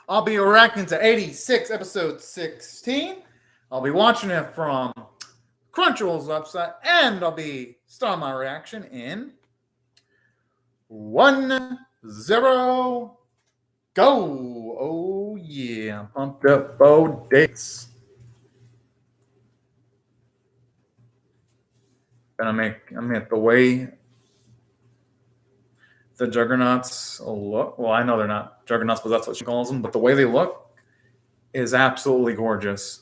I'll be reacting to 86, episode 16. I'll be watching it from Crunchyroll's website, and I'll be starting my reaction in 1-0, go. Oh, yeah. Pumped up both dates. And I mean, the way the Juggernauts look, well, I know they're not Juggernauts, but that's what she calls them, but the way they look is absolutely gorgeous.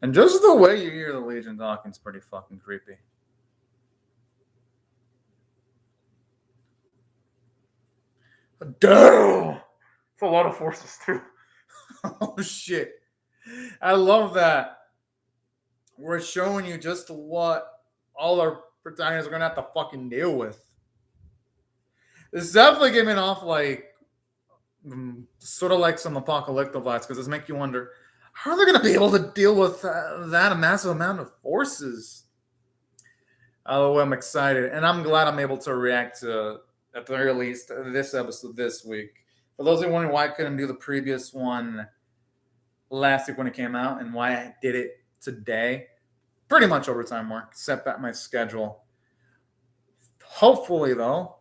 And just the way you hear the Legion talking is pretty fucking creepy. Damn! It's a lot of forces, too. Oh, shit. I love that. We're showing you just what all our protagonists are going to have to fucking deal with. It's definitely giving off like sort of like some apocalyptic vibes because it's make you wonder how are they going to be able to deal with that massive amount of forces. Oh, I'm excited, and I'm glad I'm able to react to at the very least this episode this week. For those who are wondering why I couldn't do the previous one last week when it came out and why I did it today, pretty much overtime work, set back my schedule. Hopefully, though,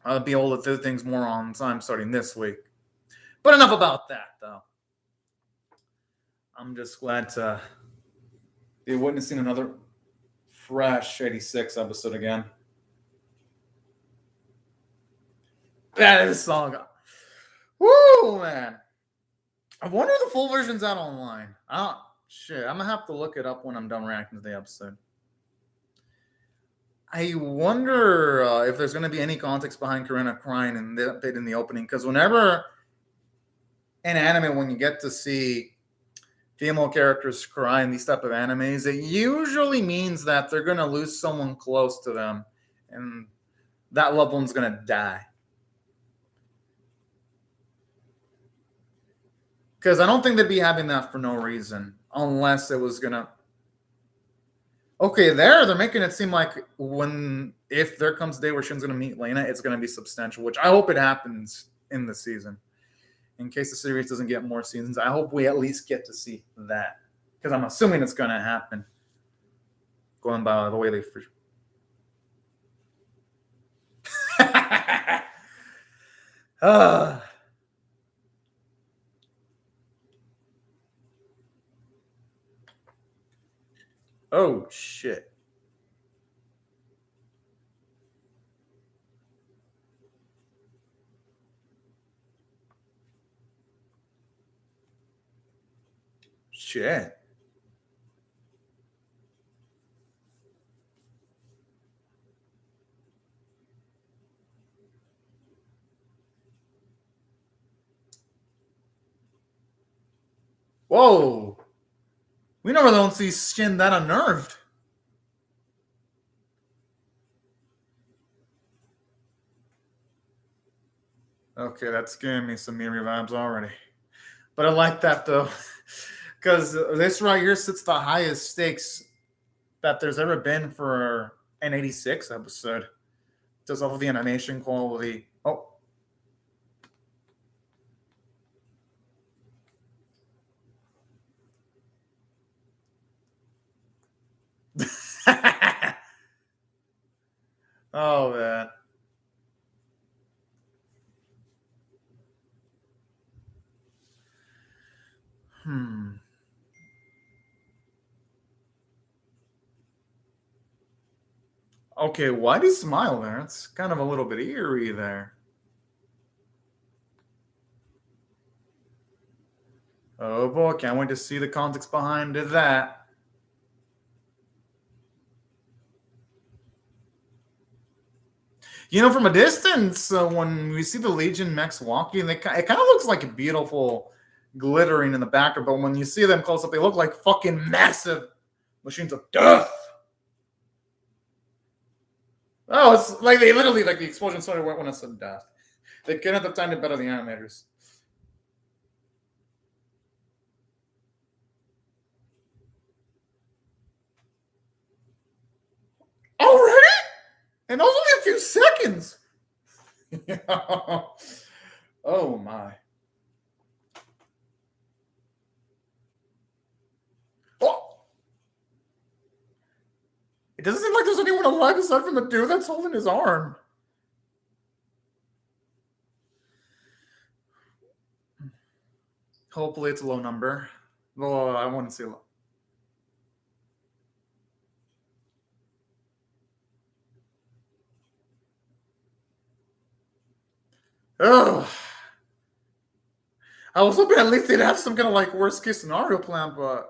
I'll be able to do things more on time starting this week. But enough about that, though. I'm just glad to be witnessing another fresh 86 episode again. That is song. Woo, man. I wonder if the full version's out online. Oh, shit. I'm going to have to look it up when I'm done reacting to the episode. I wonder if there's going to be any context behind Karina crying in the opening. Because whenever in anime, when you get to see female characters cry in these type of animes, it usually means that they're going to lose someone close to them. And that loved one's going to die. Because I don't think they'd be having that for no reason. Unless it was going to... Okay, they're making it seem like if there comes a day where Shin's going to meet Lena, it's going to be substantial, which I hope it happens in the season. In case the series doesn't get more seasons, I hope we at least get to see that. Because I'm assuming it's going to happen. Going by the way they... Oh, shit. Shit. Whoa. We normally don't see Shin that unnerved. Okay, that's giving me some Miri vibes already. But I like that, though. Because this right here sits the highest stakes that there's ever been for an 86 episode. Just off of the animation quality. Oh. Oh, man. Okay, why do you smile there? It's kind of a little bit eerie there. Oh boy, can't wait to see the context behind that. You know, from a distance, when we see the Legion mechs walking, it kind of looks like a beautiful glittering in the background. But when you see them close up, they look like fucking massive machines of death. Oh, it's like they literally, like the explosion started when I said death. They couldn't have timed it better than the animators. And that was only a few seconds. Oh my. Oh. It doesn't seem like there's anyone alive aside from the dude that's holding his arm. Hopefully it's a low number. Well, I want to see a low. Ugh. I was hoping at least they'd have some kind of like worst case scenario plan, but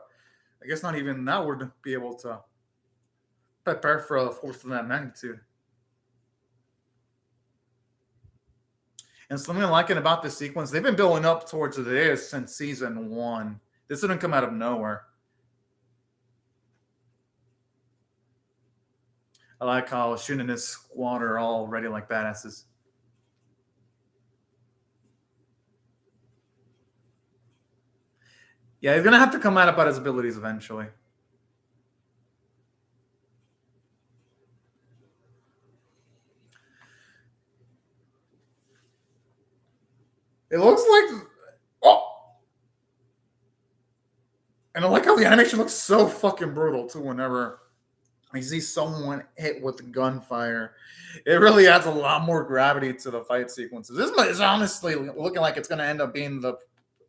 I guess not even that would be able to prepare for a force of that magnitude. And something I like it about this sequence, they've been building up towards this since season 1. This didn't come out of nowhere. I like how Shun and his squad are all ready like badasses. Yeah, he's gonna have to come out about his abilities eventually. It looks like, oh, and I like how the animation looks so fucking brutal too. Whenever you see someone hit with gunfire, it really adds a lot more gravity to the fight sequences. This is honestly looking like it's gonna end up being the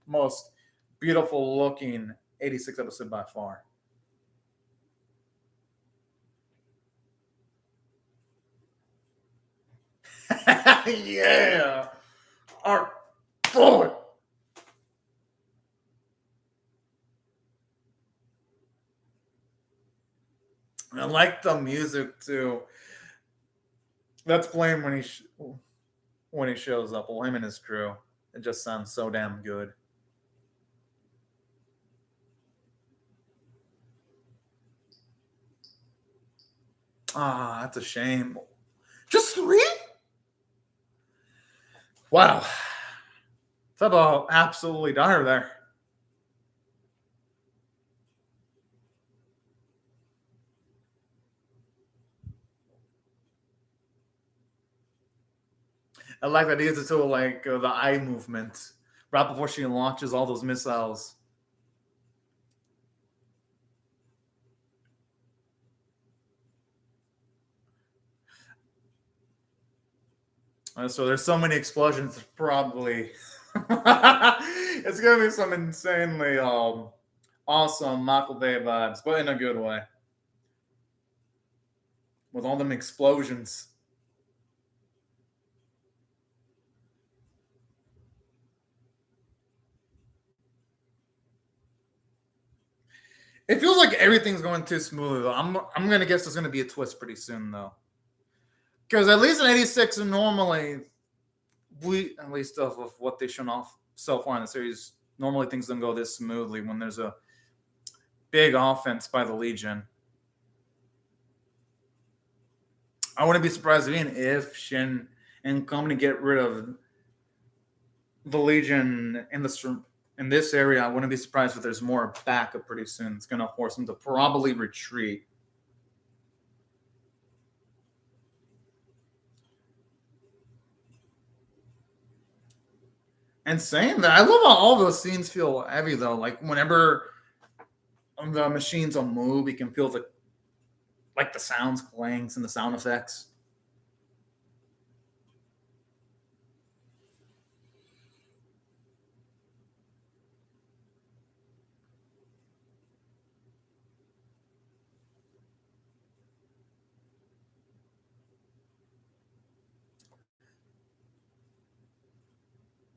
most beautiful looking 86 episode by far. Yeah. Our boy. I like the music too. That's playing when he shows up. Well, him and his crew. It just sounds so damn good. Ah, that's a shame. Just 3? Wow. Talk about absolutely dire there. I like that he uses it to like the eye movement right before she launches all those missiles. So there's so many explosions, probably. It's gonna be some insanely awesome Michael Bay vibes, but in a good way. With all them explosions. It feels like everything's going too smooth. I'm gonna guess there's gonna be a twist pretty soon though. Because at least in 86, normally we at least of what they've shown off so far in the series, normally things don't go this smoothly when there's a big offense by the Legion. I wouldn't be surprised even if Shin and company get rid of the Legion in this area. I wouldn't be surprised if there's more backup pretty soon. It's going to force them to probably retreat. And saying that, I love how all those scenes feel heavy though. Like whenever the machines will move, you can feel the sounds, clangs, and the sound effects.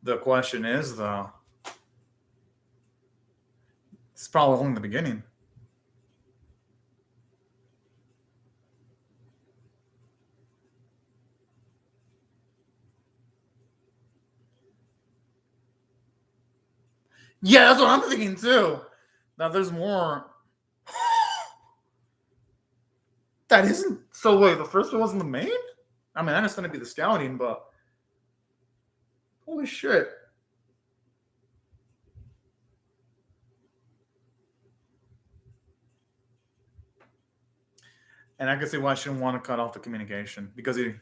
The question is, though, it's probably only the beginning. Yeah, that's what I'm thinking too. Now there's more. That isn't. So wait, the first one wasn't the main? I mean, I understand it'd be the scouting, but holy shit. And I can see why she didn't want to cut off the communication because he.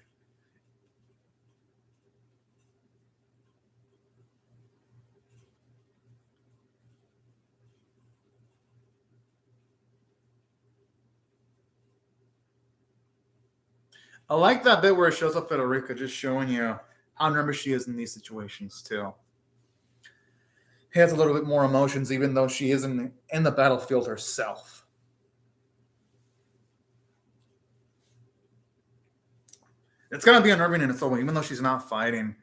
I like that bit where it shows up Federica, just showing you how nervous she is in these situations too. He has a little bit more emotions, even though she isn't in the battlefield herself. It's gonna be unnerving in its own way, even though she's not fighting.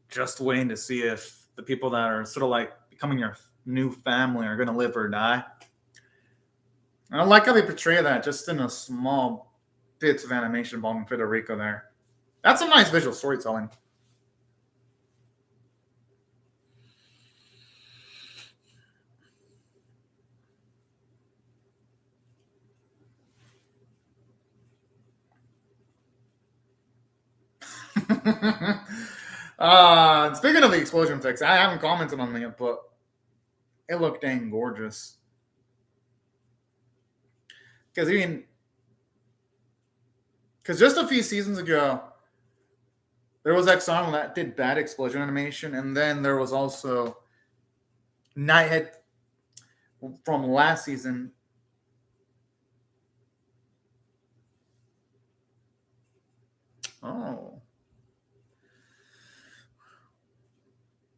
Just waiting to see if the people that are sort of like becoming your new family are gonna live or die. And I like how they portray that just in a small bits of animation involving Federico there. That's some nice visual storytelling. Speaking of the explosion effects, I haven't commented on it, but it looked dang gorgeous. Because just a few seasons ago, there was Exxon that did bad explosion animation, and then there was also Nighthead from last season. Oh.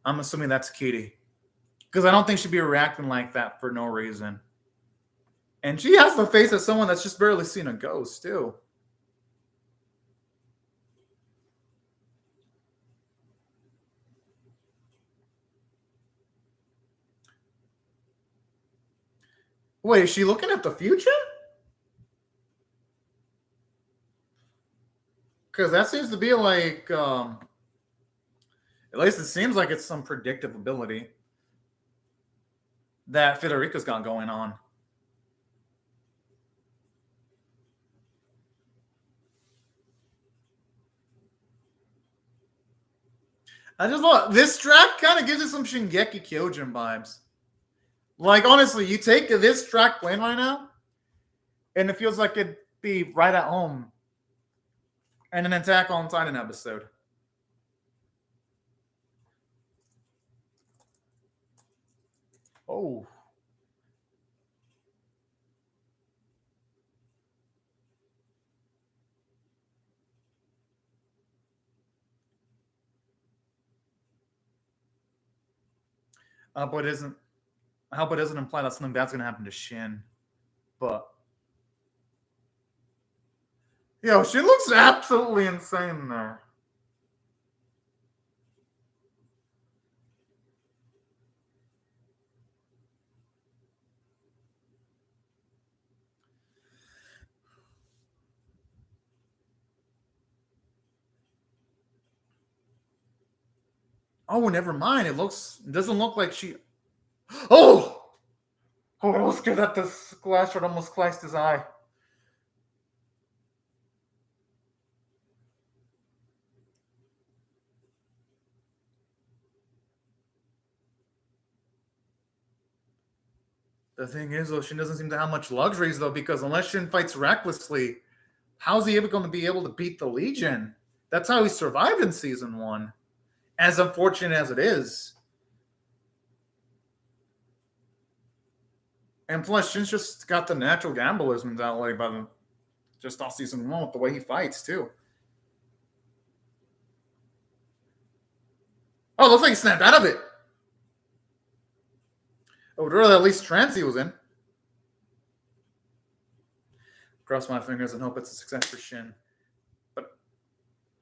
I'm assuming that's Kitty. Because I don't think she'd be reacting like that for no reason. And she has the face of someone that's just barely seen a ghost, too. Wait, is she looking at the future? Because that seems to be like, at least it seems like it's some predictive ability that Federica's got going on. I just thought this track kind of gives you some Shingeki Kyojin vibes. Like, honestly, you take this track playing right now, and it feels like it'd be right at home and an Attack on Titan episode. Oh. But isn't I hope it doesn't imply that something bad's gonna happen to Shin. But yo, Shin looks absolutely insane there. Oh, never mind. It doesn't look like she. Oh! Oh, I was scared that the splash shot almost sliced his eye. The thing is, though, Shin doesn't seem to have much luxuries, though, because unless Shin fights recklessly, how's he ever going to be able to beat the Legion? That's how he survived in season 1. As unfortunate as it is. And plus, Shin's just got the natural gambler's mentality by just off season 1 with the way he fights, too. Oh, looks like he snapped out of it. I would rather at least trance he was in. Cross my fingers and hope it's a success for Shin. But,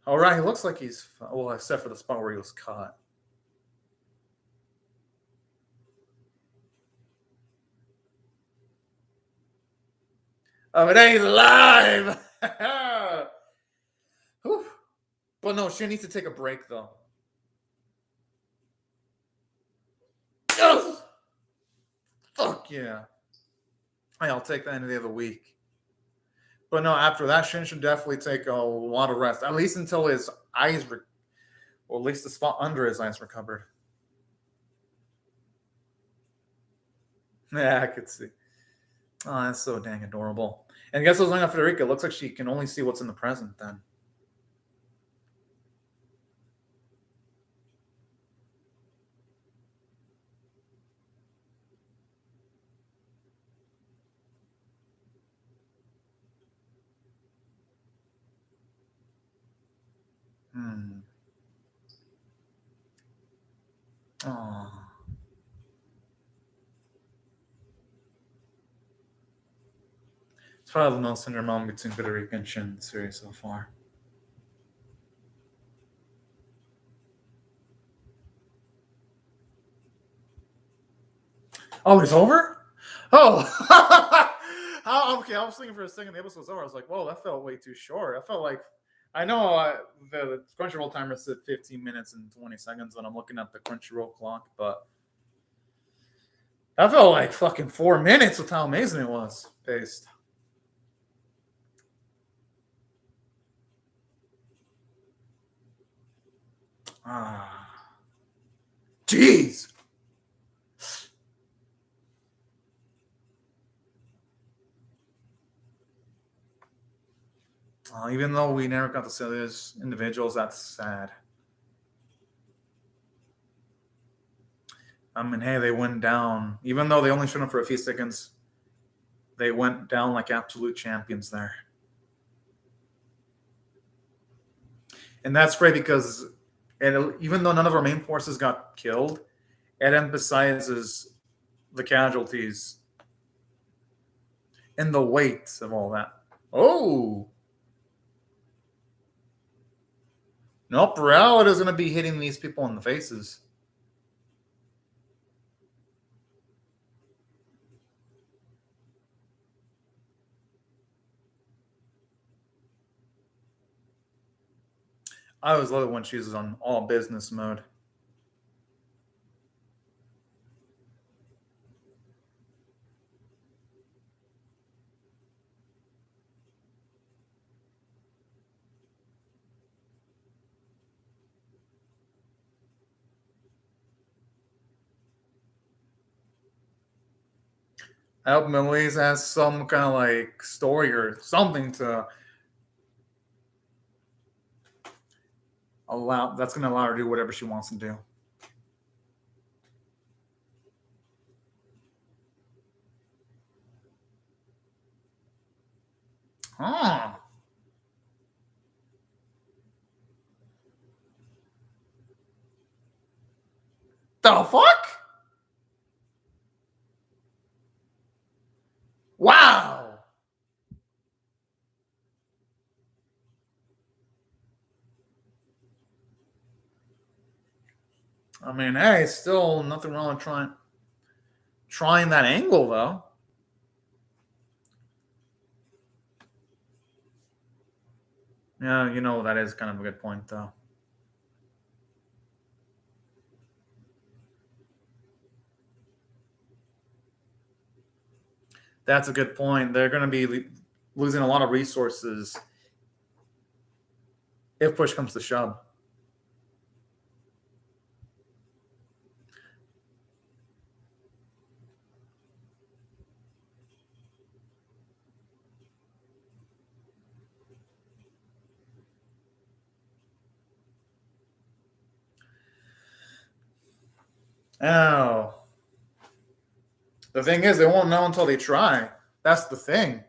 all right, he looks like he's, well, except for the spot where he was caught. Oh, but he's alive! But no, Shin needs to take a break, though. Oh! Fuck yeah. I'll take that any day of the week. But no, after that, Shin should definitely take a lot of rest, at least until his eyes, or at least the spot under his eyes recovered. Yeah, I could see. Oh, that's so dang adorable. And guess what's going on, Federica? It looks like she can only see what's in the present then. Oh. It's probably the most tender moment between Federica and Shin in the series so far. Oh, it's over? Oh. Okay, I was thinking for a second the episode was over. I was like, whoa, that felt way too short. I felt like, I know the Crunchyroll timer said 15 minutes and 20 seconds when I'm looking at the Crunchyroll clock, but that felt like fucking 4 minutes with how amazing it was paced. Jeez. Even though we never got to see those individuals, that's sad. I mean, hey, they went down. Even though they only showed up for a few seconds, they went down like absolute champions there. And that's great because even though none of our main forces got killed, it emphasizes the casualties and the weight of all that. Oh! Nope, Reality is going to be hitting these people in the faces. I always love it when she's on all business mode. I hope Melise has some kind of like story or something to that's going to allow her to do whatever she wants to do. Huh. The fuck? Wow. I mean, hey, still nothing wrong with trying that angle though. Yeah, that is kind of a good point though. That's a good point. They're going to be losing a lot of resources if push comes to shove. Oh. The thing is, they won't know until they try. That's the thing.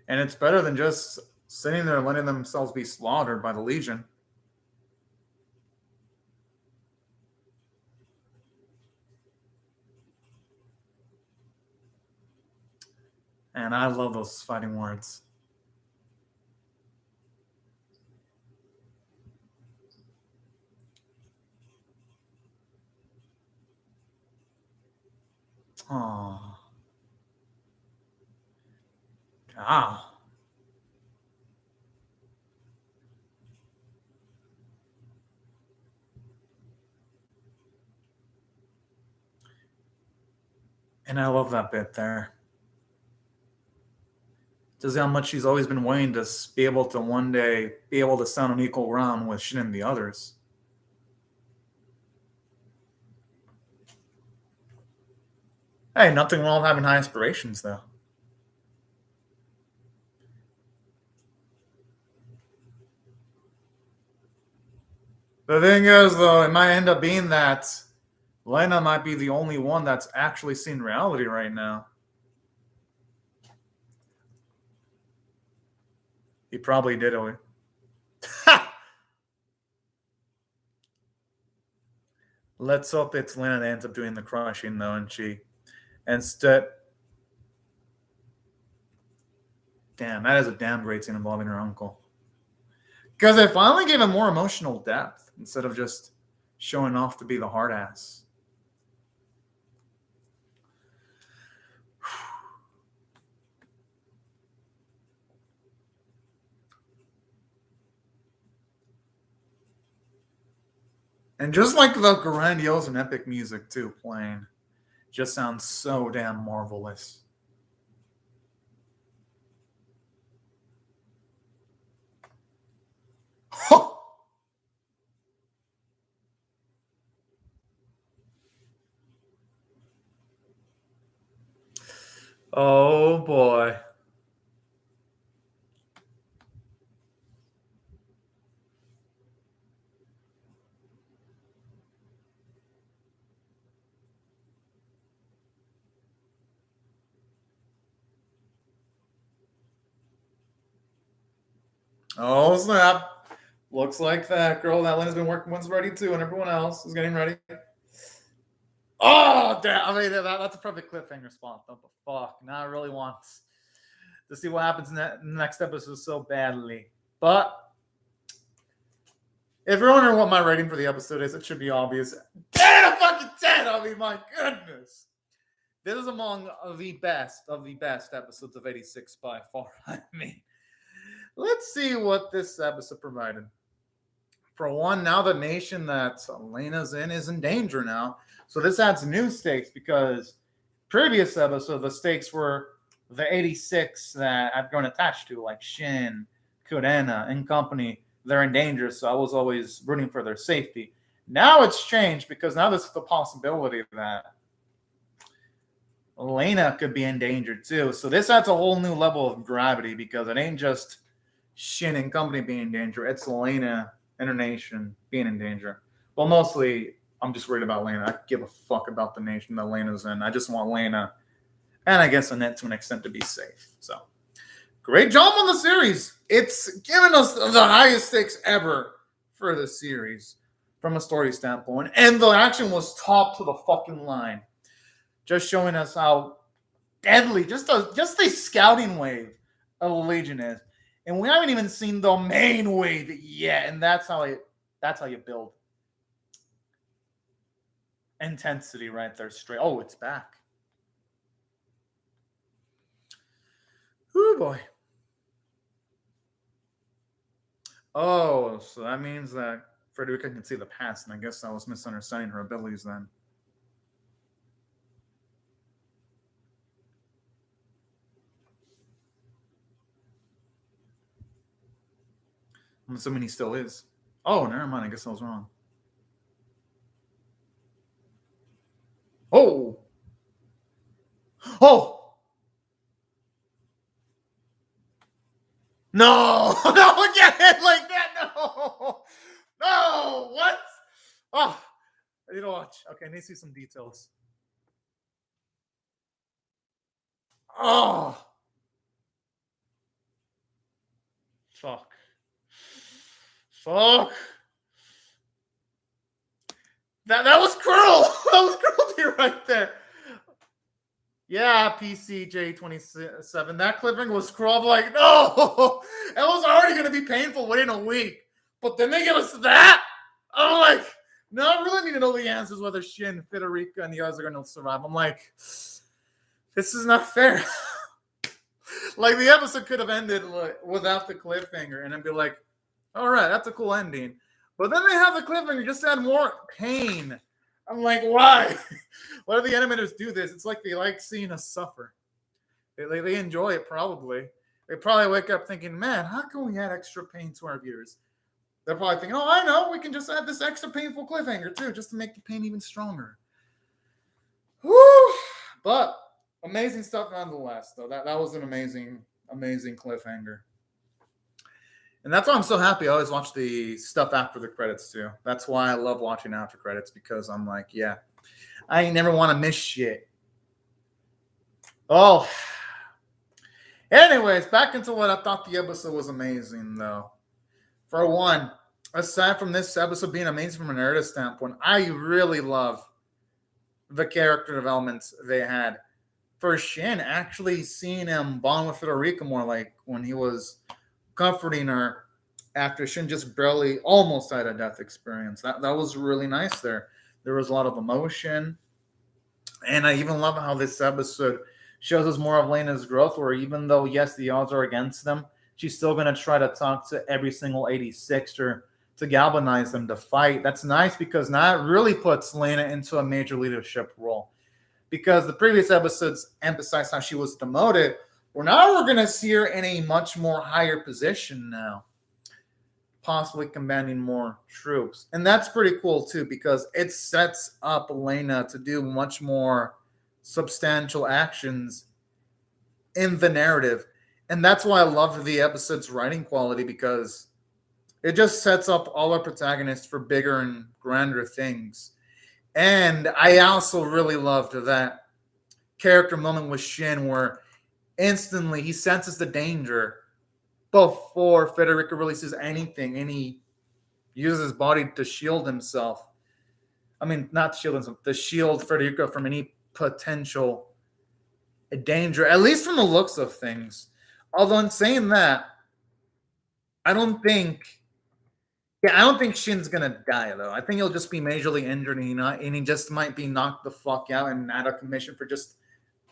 And it's better than just sitting there and letting themselves be slaughtered by the Legion. And I love those fighting words. Oh. Ah. And I love that bit there. Just how much she's always been waiting to be able to one day be able to stand on equal ground with Shin and the others. Hey, nothing wrong with having high aspirations, though. The thing is, though, it might end up being that Lena might be the only one that's actually seen reality right now. He probably did, Owie. Let's hope it's Lena that ends up doing the crushing, though, and she instead. Damn, that is a damn great scene involving her uncle. Because it finally gave him more emotional depth instead of just showing off to be the hard ass. And just like the grandiose and epic music, too, playing, just sounds so damn marvelous. Oh boy. Oh snap. Looks like that girl that Lena's been working with's ready too, and everyone else is getting ready. Oh damn! I mean, that's a perfect cliffhanger spot. Though, but fuck, now I really want to see what happens in the next episode so badly. But if you're wondering what my rating for the episode is, it should be obvious. 10 out of fucking 10! I mean, my goodness. This is among the best episodes of 86 by far. I mean, let's see what this episode provided. For one, now the nation that Elena's in is in danger now. So this adds new stakes because previous episode, the stakes were the 86 that I've grown attached to, like Shin, Kurena, and company. They're in danger, so I was always rooting for their safety. Now it's changed because now there's the possibility that Elena could be in danger too. So this adds a whole new level of gravity because it ain't just Shin and company being in danger. It's Elena and her nation being in danger. Well, mostly I'm just worried about Lena. I give a fuck about the nation that Lena's in. I just want Lena and I guess Annette to an extent to be safe. So great job on the series. It's given us the highest stakes ever for the series from a story standpoint. And the action was top to the fucking line. Just showing us how deadly just a scouting wave of the Legion is. And we haven't even seen the main wave yet. And that's how you build intensity right there straight. Oh, it's back. Oh boy. Oh, so that means that Frederica can see the past, and I guess I was misunderstanding her abilities then. I'm assuming he still is. Oh, never mind. I guess I was wrong. Oh! Oh! No! No, get it like that! No! No! What? Oh, I need to watch. Okay, I need to see some details. Oh! Fuck. Fuck. That was cruel. That was cruelty right there. Yeah, PCJ27. That cliffhanger was cruel. I'm like, no, it was already going to be painful within a week. But then they give us that. I'm like, no, I really need to know the answers whether Shin, Federica, and the others are going to survive. I'm like, this is not fair. Like, the episode could have ended without the cliffhanger, and then be like, all right, that's a cool ending. But then they have the cliffhanger just to add more pain. I'm like, why? Why do the animators do this? It's like they like seeing us suffer. They enjoy it, probably. They probably wake up thinking, man, how can we add extra pain to our viewers? They're probably thinking, oh, I know, we can just add this extra painful cliffhanger, too, just to make the pain even stronger. Woo! But amazing stuff nonetheless, though. That was an amazing cliffhanger. And that's why I'm so happy. I always watch the stuff after the credits, too. That's why I love watching after credits, because I'm like, yeah, I never want to miss shit. Oh. Anyways, back into what I thought the episode was amazing, though. For one, aside from this episode being amazing from a narrative standpoint, I really love the character developments they had. For Shin, actually seeing him bond with Federica more, like when he was comforting her after Shin just barely almost had a death experience. That was really nice there. There was a lot of emotion. And I even love how this episode shows us more of Lena's growth, where even though, yes, the odds are against them, she's still going to try to talk to every single 86er to galvanize them to fight. That's nice, because now it really puts Lena into a major leadership role. Because the previous episodes emphasized how she was demoted, well, now we're going to see her in a much more higher position now, possibly commanding more troops. And that's pretty cool, too, because it sets up Lena to do much more substantial actions in the narrative. And that's why I love the episode's writing quality, because it just sets up all our protagonists for bigger and grander things. And I also really loved that character moment with Shin, where instantly he senses the danger before Federica releases anything, and he uses his body to shield himself. I mean, not shield himself, to shield Federica from any potential danger, at least from the looks of things. Although in saying that, I don't think Shin's gonna die, though. I think he'll just be majorly injured, and he just might be knocked the fuck out and out of commission for just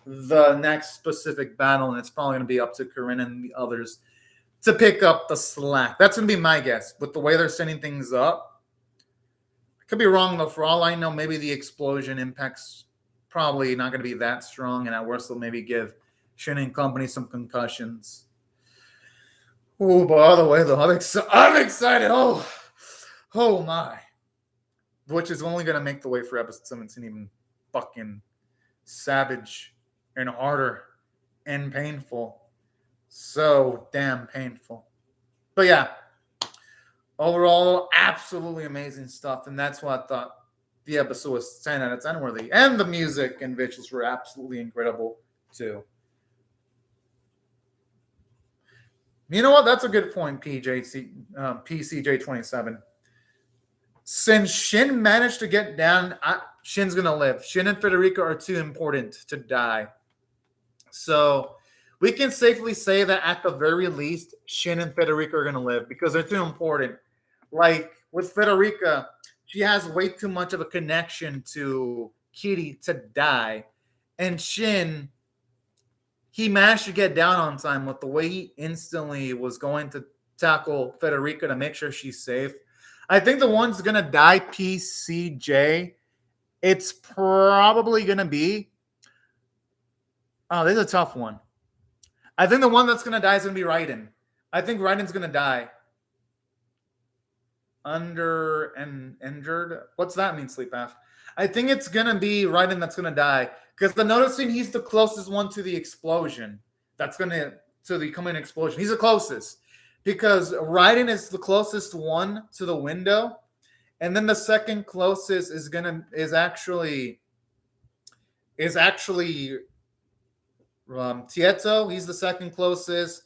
the next specific battle, and it's probably gonna be up to Corinne and the others to pick up the slack. That's gonna be my guess. With the way they're setting things up, I could be wrong, though. For all I know, maybe the explosion impact's probably not gonna be that strong, and at worst, they'll maybe give Shin and company some concussions. Oh, by the way, though, I'm excited. Oh my. Which is only going to make the way for episode 17 even fucking savage and harder and painful. So damn painful. But yeah, overall, absolutely amazing stuff. And that's why I thought the episode was 10 out of 10 worthy. And the music and visuals were absolutely incredible too. You know what? That's a good point, PCJ27. Since Shin managed to get down, Shin's going to live. Shin and Federica are too important to die. So we can safely say that at the very least, Shin and Federica are going to live, because they're too important. Like with Federica, she has way too much of a connection to Kitty to die. And Shin, he managed to get down on time with the way he instantly was going to tackle Federica to make sure she's safe. I think the one's going to die, PCJ, it's probably going to be... Oh, this is a tough one. I think the one that's going to die is going to be Raiden. I think Raiden's going to die. Under and injured? What's that mean, Sleep Half? I think it's going to be Raiden that's going to die. Because I'm noticing he's the closest one to the explosion. That's going to the coming explosion. He's the closest. Because Raiden is the closest one to the window. And then the second closest is actually Tieto. He's the second closest.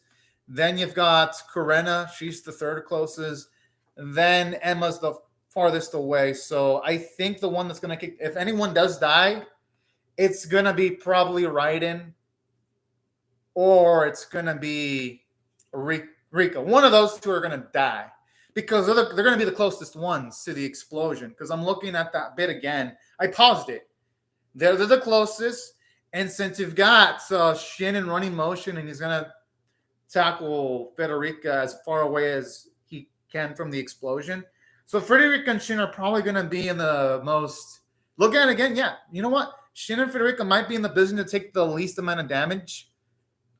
Then you've got Corena. She's the third closest. Then Emma's the farthest away. So I think the one that's going to kick, if anyone does die, it's going to be probably Raiden, or it's going to be Rika. One of those two are going to die, because they're going to be the closest ones to the explosion. Because I'm looking at that bit again. I paused it. They're the closest. And since you've got Shin in running motion, and he's going to tackle Federica as far away as he can from the explosion. So Federica and Shin are probably going to be in the most... Look at it again. Yeah, you know what? Shin and Federica might be in the position to take the least amount of damage.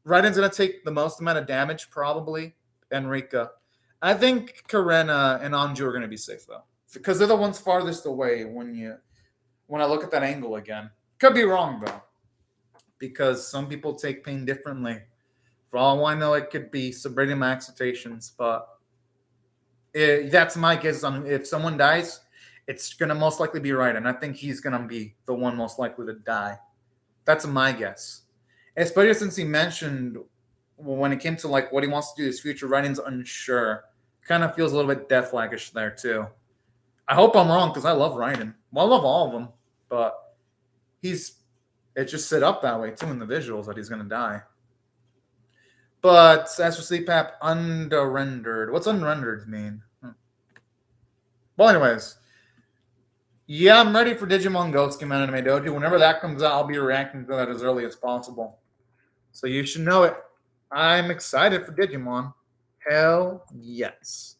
Raiden's going to take the most amount of damage, probably. And Rika. I think Corena and Anju are going to be safe, though. Because they're the ones farthest away when I look at that angle again. Could be wrong, though. because some people take pain differently. For all I know, it could be subverting my expectations, but that's my guess on if someone dies, it's going to most likely be Raiden. And I think he's going to be the one most likely to die. That's my guess. Especially since he mentioned when it came to like what he wants to do his future, Raiden's unsure. Kind of feels a little bit death-flagish there too. I hope I'm wrong because I love Raiden. Well, I love all of them, but it's just set up that way too in the visuals that he's going to die. But as for CPAP, under-rendered. What's unrendered mean? Well, anyways. Yeah, I'm ready for Digimon Ghost Game Anime Dojo. Whenever that comes out, I'll be reacting to that as early as possible. So you should know it. I'm excited for Digimon. Hell yes.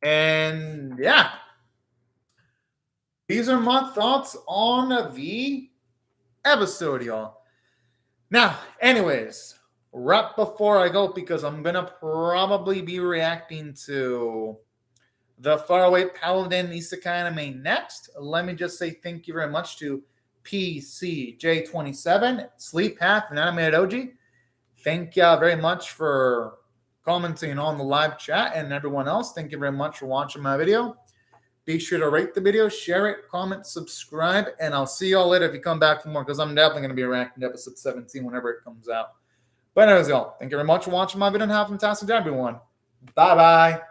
And yeah. These are my thoughts on the episode, y'all. Now, anyways, right before I go, because I'm going to probably be reacting to the Faraway Paladin Isekai Anime next. Let me just say thank you very much to PCJ27, Sleep Path, and Animated OG. Thank you very much for commenting on the live chat, and everyone else, thank you very much for watching my video. Be sure to rate the video, share it, comment, subscribe, and I'll see y'all later if you come back for more, because I'm definitely going to be reacting to episode 17 whenever it comes out. But anyways, y'all, thank you very much for watching my video, and have a fantastic day, everyone. Bye-bye.